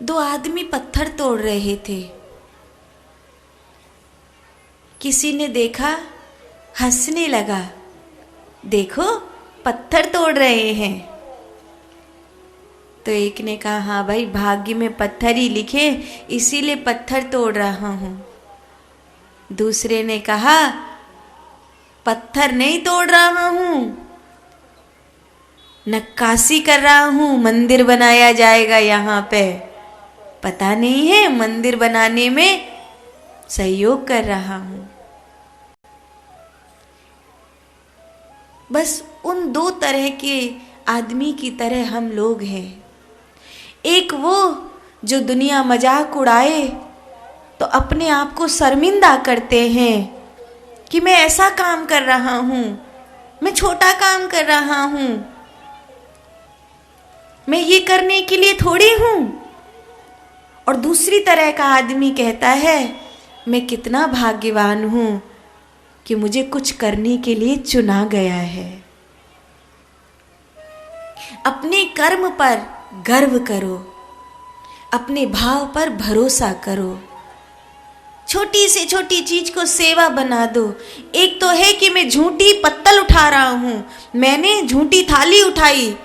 दो आदमी पत्थर तोड़ रहे थे। किसी ने देखा, हंसने लगा, देखो पत्थर तोड़ रहे हैं। तो एक ने कहा, हाँ भाई, भाग्य में पत्थर ही लिखे, इसीलिए पत्थर तोड़ रहा हूं। दूसरे ने कहा, पत्थर नहीं तोड़ रहा हूं, नक्काशी कर रहा हूं, मंदिर बनाया जाएगा यहाँ पे, पता नहीं है, मंदिर बनाने में सहयोग कर रहा हूं। बस उन दो तरह के आदमी की तरह हम लोग हैं। एक वो जो दुनिया मजाक उड़ाए तो अपने आप को शर्मिंदा करते हैं कि मैं ऐसा काम कर रहा हूं, मैं छोटा काम कर रहा हूं, मैं ये करने के लिए थोड़ी हूं। और दूसरी तरह का आदमी कहता है, मैं कितना भाग्यवान हूं कि मुझे कुछ करने के लिए चुना गया है। अपने कर्म पर गर्व करो, अपने भाव पर भरोसा करो, छोटी से छोटी चीज को सेवा बना दो। एक तो है कि मैं झूठी पत्तल उठा रहा हूं, मैंने झूठी थाली उठाई।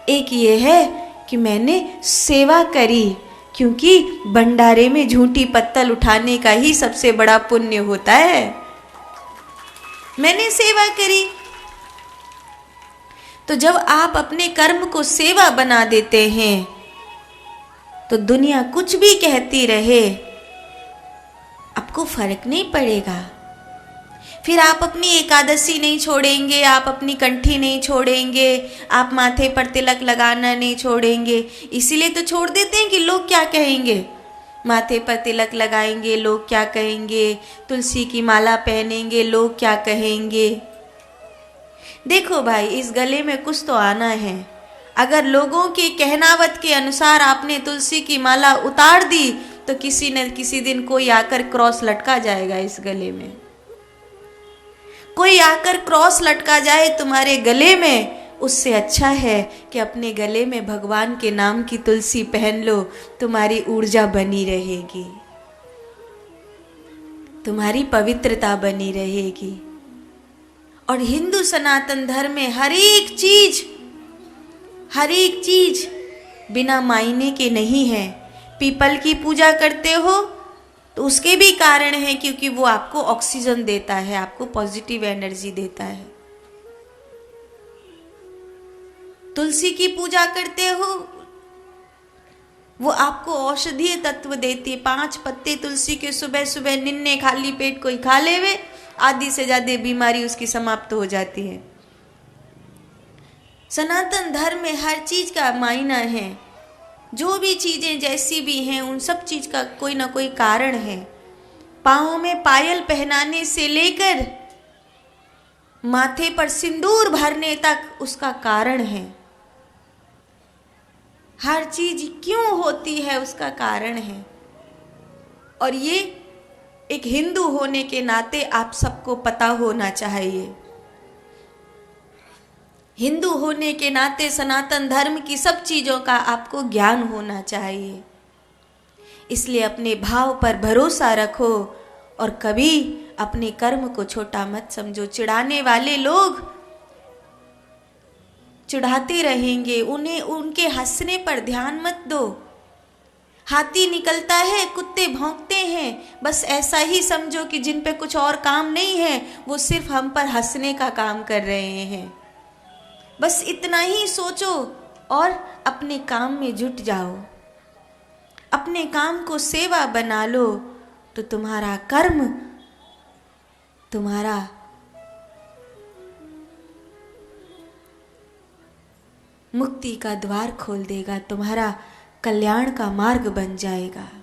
एक ये है कि मैंने सेवा करी, क्योंकि भंडारे में झूठी पत्तल उठाने का ही सबसे बड़ा पुण्य होता है। मैंने सेवा करी। तो जब आप अपने कर्म को सेवा बना देते हैं तो दुनिया कुछ भी कहती रहे, आपको फर्क नहीं पड़ेगा। फिर आप अपनी एकादशी नहीं छोड़ेंगे, आप अपनी कंठी नहीं छोड़ेंगे, आप माथे पर तिलक लगाना नहीं छोड़ेंगे। इसीलिए तो छोड़ देते हैं कि लोग क्या कहेंगे। माथे पर तिलक लगाएंगे, लोग क्या कहेंगे, तुलसी की माला पहनेंगे, लोग क्या कहेंगे। देखो भाई, इस गले में कुछ तो आना है। अगर लोगों के कहनावत के अनुसार आपने तुलसी की माला उतार दी तो किसी न किसी दिन कोई आकर क्रॉस लटका जाएगा इस गले में। कोई आकर क्रॉस लटका जाए तुम्हारे गले में, उससे अच्छा है कि अपने गले में भगवान के नाम की तुलसी पहन लो। तुम्हारी ऊर्जा बनी रहेगी, तुम्हारी पवित्रता बनी रहेगी। और हिंदू सनातन धर्म में हर एक चीज बिना मायने के नहीं है। पीपल की पूजा करते हो तो उसके भी कारण है, क्योंकि वो आपको ऑक्सीजन देता है, आपको पॉजिटिव एनर्जी देता है। तुलसी की पूजा करते हो, वो आपको औषधीय तत्व देती है। 5 पत्ते तुलसी के सुबह सुबह निन्ने खाली पेट कोई खा लेवे, आधी से ज्यादा बीमारी उसकी समाप्त हो जाती है। सनातन धर्म में हर चीज का मायना है। जो भी चीजें जैसी भी हैं, उन सब चीज का कोई ना कोई कारण है। पाँव में पायल पहनाने से लेकर माथे पर सिंदूर भरने तक उसका कारण है। हर चीज क्यों होती है उसका कारण है। और ये एक हिंदू होने के नाते आप सबको पता होना चाहिए। हिंदू होने के नाते सनातन धर्म की सब चीजों का आपको ज्ञान होना चाहिए। इसलिए अपने भाव पर भरोसा रखो और कभी अपने कर्म को छोटा मत समझो। चिढ़ाने वाले लोग चिढ़ाते रहेंगे, उन्हें उनके हंसने पर ध्यान मत दो। हाथी निकलता है, कुत्ते भौंकते हैं, बस ऐसा ही समझो कि जिन पे कुछ और काम नहीं है वो सिर्फ हम पर हंसने का काम कर रहे हैं। बस इतना ही सोचो और अपने काम में जुट जाओ। अपने काम को सेवा बना लो तो तुम्हारा कर्म तुम्हारा मुक्ति का द्वार खोल देगा, तुम्हारा कल्याण का मार्ग बन जाएगा।